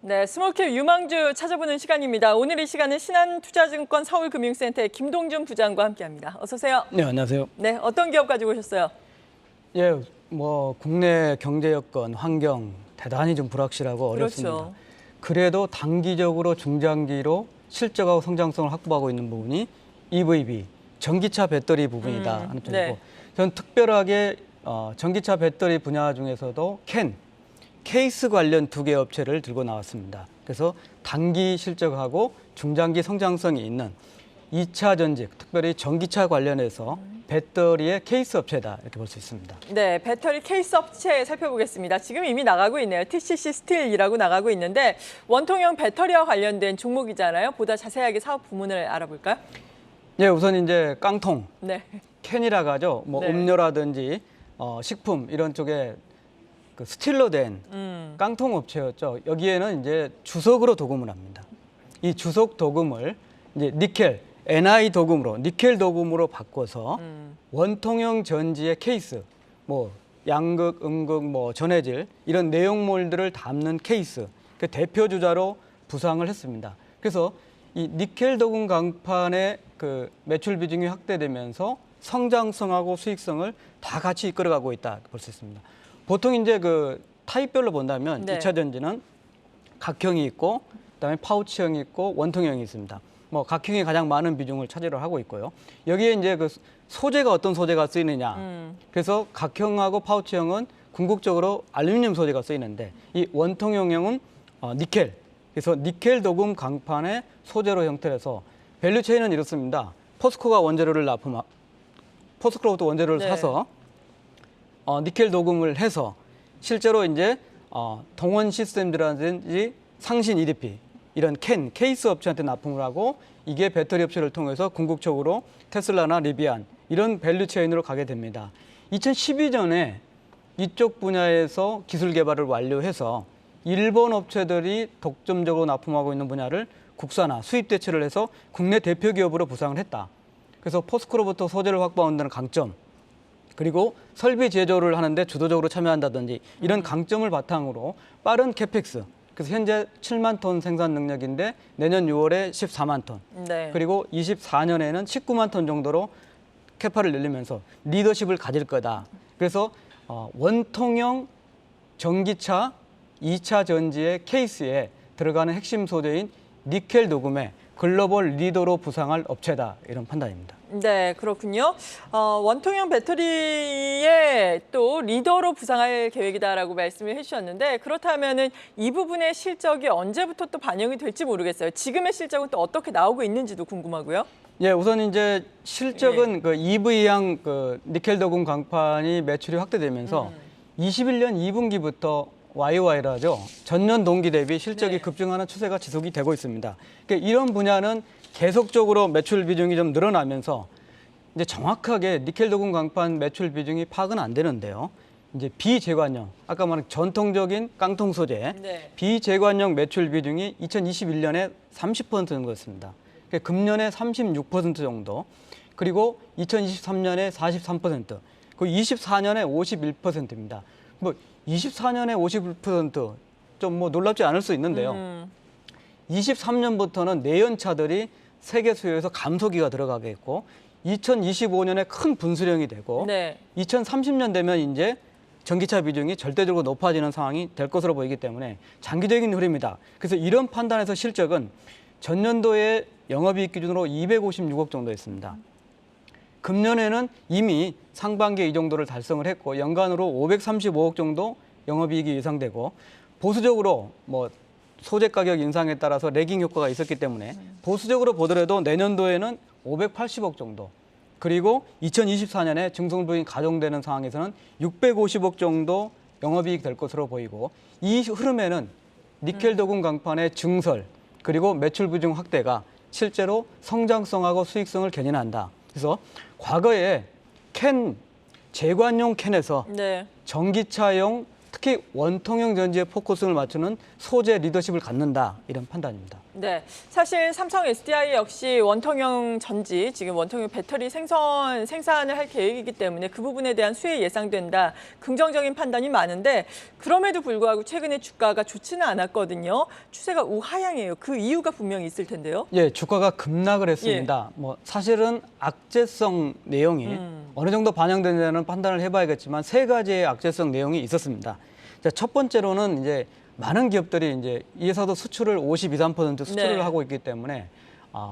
네, 스몰캡 유망주 찾아보는 시간입니다. 오늘 이 시간은 신한투자증권 서울금융센터의 김동준 부장과 함께합니다. 어서 오세요. 네, 안녕하세요. 네, 어떤 기업 가지고 오셨어요? 예, 국내 경제 여건, 환경 대단히 좀 불확실하고 어렵습니다. 그렇죠. 그래도 단기적으로 중장기로 실적하고 성장성을 확보하고 있는 부분이 EVB, 전기차 배터리 부분이다 하는 쪽이고, 네. 저는 특별하게 전기차 배터리 분야 중에서도 케이스 관련 2개 업체를 들고 나왔습니다. 그래서 단기 실적하고 중장기 성장성이 있는 2차 전지, 특별히 전기차 관련해서 배터리의 케이스 업체다 이렇게 볼 수 있습니다. 네, 배터리 케이스 업체 살펴보겠습니다. 지금 이미 나가고 있네요. TCC 스틸이라고 나가고 있는데 원통형 배터리와 관련된 종목이잖아요. 보다 자세하게 사업 부문을 알아볼까요? 예, 우선 이제 깡통, 네. 캔이라고 하죠. 네. 음료라든지 식품 이런 쪽에 그 스틸로 된 깡통 업체였죠. 여기에는 이제 주석으로 도금을 합니다. 이 주석 도금을 이제 니켈, Ni 도금으로, 니켈 도금으로 바꿔서 원통형 전지의 케이스, 양극, 음극, 전해질 이런 내용물들을 담는 케이스, 그 대표 주자로 부상을 했습니다. 그래서 이 니켈 도금 강판의 그 매출 비중이 확대되면서 성장성하고 수익성을 다 같이 이끌어가고 있다 볼 수 있습니다. 보통 이제 그 타입별로 본다면 네. 2차 전지는 각형이 있고 그다음에 파우치형이 있고 원통형이 있습니다. 각형이 가장 많은 비중을 차지를 하고 있고요. 여기에 이제 그 소재가 어떤 소재가 쓰이느냐. 그래서 각형하고 파우치형은 궁극적으로 알루미늄 소재가 쓰이는데 이 원통형은 니켈. 그래서 니켈 도금 강판의 소재로 형태해서 밸류 체인은 이렇습니다. 포스코가 원재료를 포스코로부터 원재료를 네. 사서 니켈 도금을 해서 실제로 이제 동원 시스템즈라든지 상신 EDP 이런 케이스 업체한테 납품을 하고 이게 배터리 업체를 통해서 궁극적으로 테슬라나 리비안 이런 밸류 체인으로 가게 됩니다. 2012년에 이쪽 분야에서 기술 개발을 완료해서 일본 업체들이 독점적으로 납품하고 있는 분야를 국산화, 수입 대체를 해서 국내 대표 기업으로 부상을 했다. 그래서 포스코로부터 소재를 확보한다는 강점, 그리고 설비 제조를 하는데 주도적으로 참여한다든지 이런 강점을 바탕으로 빠른 캐펙스, 그래서 현재 7만 톤 생산 능력인데 내년 6월에 14만 톤, 네. 그리고 24년에는 19만 톤 정도로 캐파를 늘리면서 리더십을 가질 거다. 그래서 원통형 전기차 2차 전지의 케이스에 들어가는 핵심 소재인 니켈 도금의 글로벌 리더로 부상할 업체다 이런 판단입니다. 네, 그렇군요. 원통형 배터리의 또 리더로 부상할 계획이다라고 말씀을 해주셨는데 그렇다면은 이 부분의 실적이 언제부터 또 반영이 될지 모르겠어요. 지금의 실적은 또 어떻게 나오고 있는지도 궁금하고요. 예, 우선 이제 실적은 그 EV향 그 니켈 도금 강판이 매출이 확대되면서 21년 2분기부터 YOY로 하죠. 전년 동기 대비 실적이 네. 급증하는 추세가 지속이 되고 있습니다. 그러니까 이런 분야는 계속적으로 매출 비중이 좀 늘어나면서 이제 정확하게 니켈 도금 강판 매출 비중이 파악은 안 되는데요. 이제 비재관용, 아까 말한 전통적인 깡통 소재, 네. 비재관용 매출 비중이 2021년에 30% 정도였습니다. 그러니까 금년에 36% 정도, 그리고 2023년에 43%, 그리고 24년에 51%입니다. 24년에 51% 좀 놀랍지 않을 수 있는데요. 23년부터는 내연차들이 세계 수요에서 감소기가 들어가게 했고 2025년에 큰 분수령이 되고 네. 2030년 되면 이제 전기차 비중이 절대적으로 높아지는 상황이 될 것으로 보이기 때문에 장기적인 흐름이다. 그래서 이런 판단에서 실적은 전년도에 영업이익 기준으로 256억 정도였습니다. 금년에는 이미 상반기에 이 정도를 달성을 했고 연간으로 535억 정도 영업이익이 예상되고 보수적으로 소재 가격 인상에 따라서 레깅 효과가 있었기 때문에 보수적으로 보더라도 내년도에는 580억 정도, 그리고 2024년에 증손부인 가동되는 상황에서는 650억 정도 영업이익 될 것으로 보이고 이 흐름에는 니켈 도금 강판의 증설 그리고 매출 비중 확대가 실제로 성장성하고 수익성을 견인한다. 그래서 과거에 제관용 캔에서 네. 전기차용 특히 원통형 전지에 포커스를 맞추는 소재 리더십을 갖는다 이런 판단입니다. 네, 사실 삼성 SDI 역시 원통형 전지, 지금 원통형 배터리 생산을 할 계획이기 때문에 그 부분에 대한 수혜 예상된다. 긍정적인 판단이 많은데 그럼에도 불구하고 최근에 주가가 좋지는 않았거든요. 추세가 우하향이에요. 그 이유가 분명히 있을 텐데요. 예, 주가가 급락을 했습니다. 뭐 사실은 악재성 내용이 어느 정도 반영되느냐는 판단을 해봐야겠지만 세 가지의 악재성 내용이 있었습니다. 자, 첫 번째로는 이제 많은 기업들이 이제 이 회사도 수출을 52, 3% 수출을 네. 하고 있기 때문에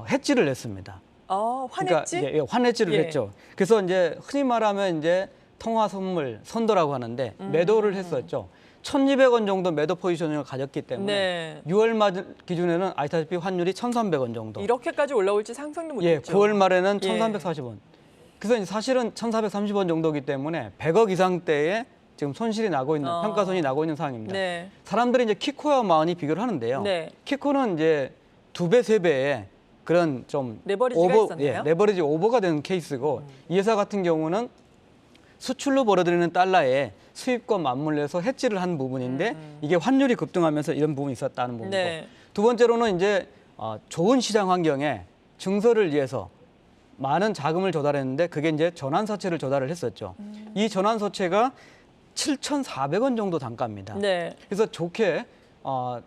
해지를 했습니다. 환했지? 그러니까 환해지를 예. 했죠. 그래서 이제 흔히 말하면 이제 통화 선물 선도라고 하는데 매도를 했었죠. 1,200원 정도 매도 포지션을 가졌기 때문에 네. 6월 말 기준에는 아시다시피 환율이 1,300원 정도. 이렇게까지 올라올지 상상도 예, 못했죠. 9월 말에는 예. 1,340원. 그래서 이제 사실은 1,430원 정도이기 때문에 100억 이상대에 지금 손실이 나고 있는 평가손이 나고 있는 상황입니다. 네. 사람들이 이제 키코와 많이 비교를 하는데요. 네. 키코는 이제 2배, 3배의 그런 좀 레버리지가 있었나요? 레버리지 오버가 되는 케이스고 이 회사 같은 경우는 수출로 벌어들이는 달러에 수입과 맞물려서 해지를 한 부분인데 이게 환율이 급등하면서 이런 부분이 있었다는 부분이고 네. 두 번째로는 이제 좋은 시장 환경에 증설을 위해서 많은 자금을 조달했는데 그게 이제 전환사채를 조달을 했었죠. 이 전환사채가 7,400원 정도 단가입니다. 네. 그래서 좋게 9월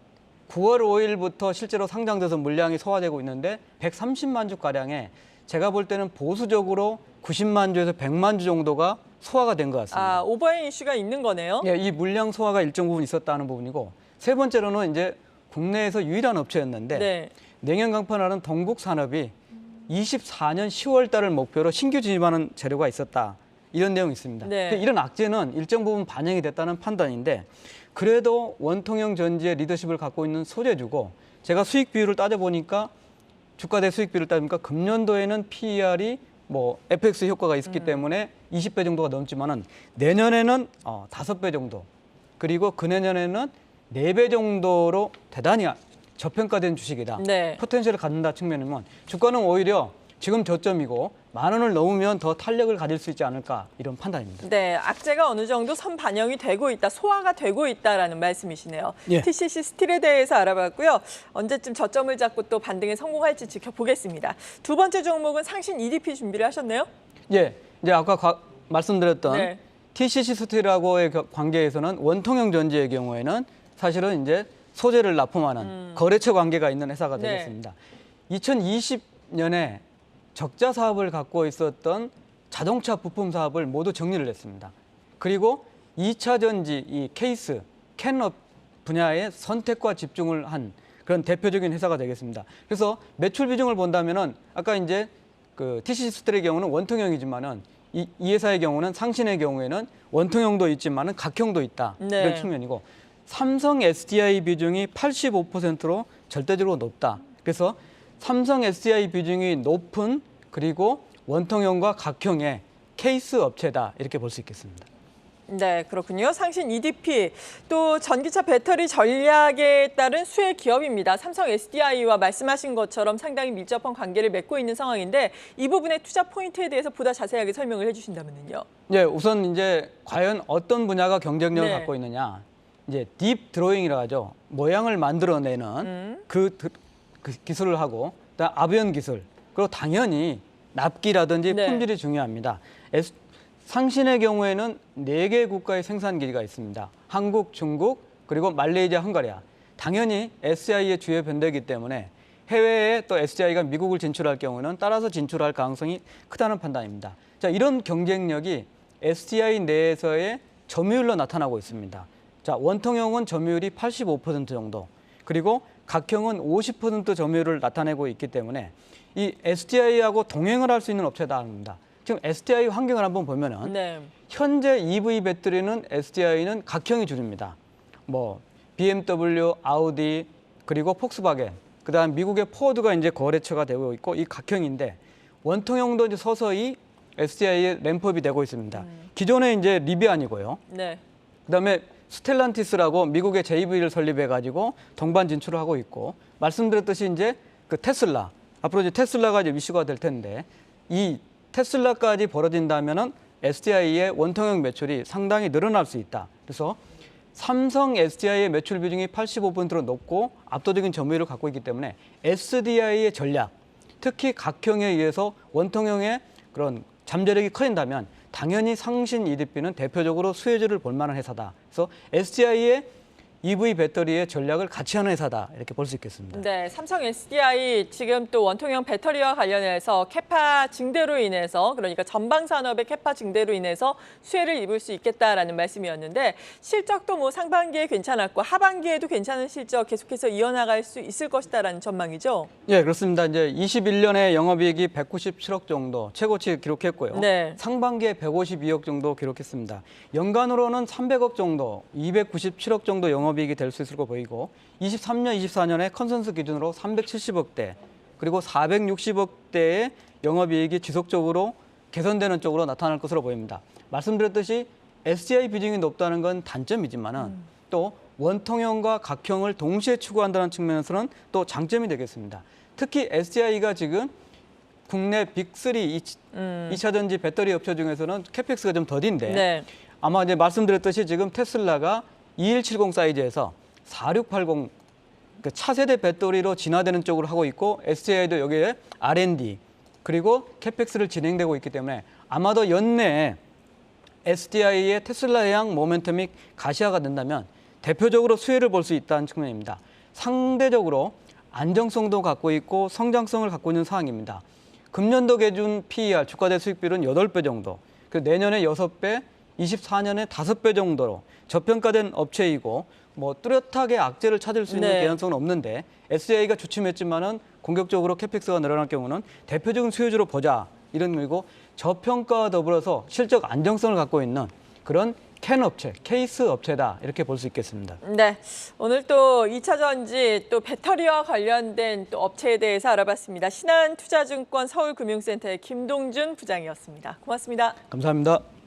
5일부터 실제로 상장돼서 물량이 소화되고 있는데 130만 주 가량에 제가 볼 때는 보수적으로 90만 주에서 100만 주 정도가 소화가 된 것 같습니다. 오버행 이슈가 있는 거네요. 예, 이 물량 소화가 일정 부분 있었다는 부분이고 세 번째로는 이제 국내에서 유일한 업체였는데 네. 냉연 강판하는 동국 산업이 24년 10월 달을 목표로 신규 진입하는 재료가 있었다. 이런 내용이 있습니다. 네. 이런 악재는 일정 부분 반영이 됐다는 판단인데 그래도 원통형 전지의 리더십을 갖고 있는 소재주고 제가 수익 비율을 따져보니까 주가 대 수익 비율을 따져보니까 금년도에는 PER이 뭐 FX 효과가 있었기 때문에 20배 정도가 넘지만은 내년에는 5배 정도 그리고 그내년에는 4배 정도로 대단히 저평가된 주식이다. 네. 포텐셜을 갖는다 측면이면 주가는 오히려 지금 저점이고 10,000원을 넘으면 더 탄력을 가질 수 있지 않을까 이런 판단입니다. 네, 악재가 어느 정도 선 반영이 되고 있다, 소화가 되고 있다라는 말씀이시네요. 예. TCC 스틸에 대해서 알아봤고요. 언제쯤 저점을 잡고 또 반등에 성공할지 지켜보겠습니다. 두 번째 종목은 상신 EDP 준비를 하셨네요? 예, 이제 아까 말씀드렸던 네. TCC 스틸하고의 관계에서는 원통형 전지의 경우에는 사실은 이제 소재를 납품하는 거래처 관계가 있는 회사가 네. 되겠습니다. 2020년에 적자 사업을 갖고 있었던 자동차 부품 사업을 모두 정리를 했습니다. 그리고 2차 전지, 이 케이스, 캔업 분야의 선택과 집중을 한 그런 대표적인 회사가 되겠습니다. 그래서 매출 비중을 본다면은 아까 이제 그 TCC 스틸의 경우는 원통형이지만은 이 회사의 경우는 상신의 경우에는 원통형도 있지만은 각형도 있다. 네. 이런 측면이고 삼성 SDI 비중이 85%로 절대적으로 높다. 그래서 삼성 SDI 비중이 높은 그리고 원통형과 각형의 케이스 업체다 이렇게 볼 수 있겠습니다. 네, 그렇군요. 상신 EDP, 또 전기차 배터리 전략에 따른 수혜 기업입니다. 삼성 SDI와 말씀하신 것처럼 상당히 밀접한 관계를 맺고 있는 상황인데 이 부분의 투자 포인트에 대해서 보다 자세하게 설명을 해주신다면요. 네, 우선 이제 과연 어떤 분야가 경쟁력을 네. 갖고 있느냐. 이제 딥 드로잉이라고 하죠. 모양을 만들어내는 그 기술을 하고 그다음 아비언 기술 그리고 당연히 납기라든지 네. 품질이 중요합니다. 상신의 경우에는 4개 국가의 생산 기지가 있습니다. 한국, 중국, 그리고 말레이시아, 헝가리아. 당연히 SDI의 주요 변대이기 때문에 해외에 또 SDI가 미국을 진출할 경우는 따라서 진출할 가능성이 크다는 판단입니다. 자, 이런 경쟁력이 SDI 내에서의 점유율로 나타나고 있습니다. 자, 원통형은 점유율이 85% 정도, 그리고 각형은 50% 점유율을 나타내고 있기 때문에 이 SDI하고 동행을 할 수 있는 업체다 합니다. 지금 SDI 환경을 한번 보면은 네. 현재 EV 배터리는 SDI는 각형이 주입니다. 뭐 BMW, 아우디, 그리고 폭스바겐, 그다음 미국의 포드가 이제 거래처가 되고 있고 이 각형인데 원통형도 이제 서서히 SDI의 램프업이 되고 있습니다. 기존에 이제 리비안이고요. 네. 그다음에 스텔란티스라고 미국의 JV를 설립해가지고 동반 진출을 하고 있고 말씀드렸듯이 이제 그 테슬라 앞으로 이제 테슬라가 이제 이슈가 될 텐데 이 테슬라까지 벌어진다면은 SDI의 원통형 매출이 상당히 늘어날 수 있다. 그래서 삼성 SDI의 매출 비중이 85%로 높고 압도적인 점유율을 갖고 있기 때문에 SDI의 전략, 특히 각형에 의해서 원통형의 그런 잠재력이 커진다면 당연히 상신 EDP는 대표적으로 수혜주를 볼 만한 회사다. 그래서 SDI의 EV 배터리의 전략을 같이 하는 회사다. 이렇게 볼 수 있겠습니다. 네, 삼성 SDI 지금 또 원통형 배터리와 관련해서 캐파 증대로 인해서 그러니까 전방 산업의 캐파 증대로 인해서 수혜를 입을 수 있겠다라는 말씀이었는데 실적도 뭐 상반기에 괜찮았고 하반기에도 괜찮은 실적 계속해서 이어나갈 수 있을 것이다라는 전망이죠. 예, 그렇습니다. 이제 21년에 영업이익이 197억 정도 최고치 기록했고요. 네. 상반기에 152억 정도 기록했습니다. 연간으로는 300억 정도, 297억 정도 영업이익이 될 수 있을 거 보이고 23년, 24년에 컨센서스 기준으로 370억대 그리고 460억대의 영업이익이 지속적으로 개선되는 쪽으로 나타날 것으로 보입니다. 말씀드렸듯이 SDI 비중이 높다는 건 단점이지만은 또 원통형과 각형을 동시에 추구한다는 측면에서는 또 장점이 되겠습니다. 특히 SDI가 지금 국내 빅3 2차 전지 배터리 업체 중에서는 캐펙스가 좀 더딘데 네. 아마 이제 말씀드렸듯이 지금 테슬라가 2170 사이즈에서 4680 그 차세대 배터리로 진화되는 쪽으로 하고 있고 SDI도 여기에 R&D 그리고 캐펙스를 진행되고 있기 때문에 아마도 연내에 SDI의 테슬라향 모멘텀이 가시화가 된다면 대표적으로 수혜를 볼 수 있다는 측면입니다. 상대적으로 안정성도 갖고 있고 성장성을 갖고 있는 사항입니다. 금년도 기준 PER 주가대 수익비율은 8배 정도, 그 내년에 6배, 24년에 5배 정도로 저평가된 업체이고 뭐 뚜렷하게 악재를 찾을 수 있는 네. 개연성은 없는데 SDI가 주춤했지만은 공격적으로 캐펙스가 늘어날 경우는 대표적인 수혜주로 보자 이런 의미고 저평가와 더불어서 실적 안정성을 갖고 있는 그런 캔 업체, 케이스 업체다 이렇게 볼 수 있겠습니다. 네, 오늘 또 2차 전지 또 배터리와 관련된 또 업체에 대해서 알아봤습니다. 신한투자증권 서울금융센터의 김동준 부장이었습니다. 고맙습니다. 감사합니다.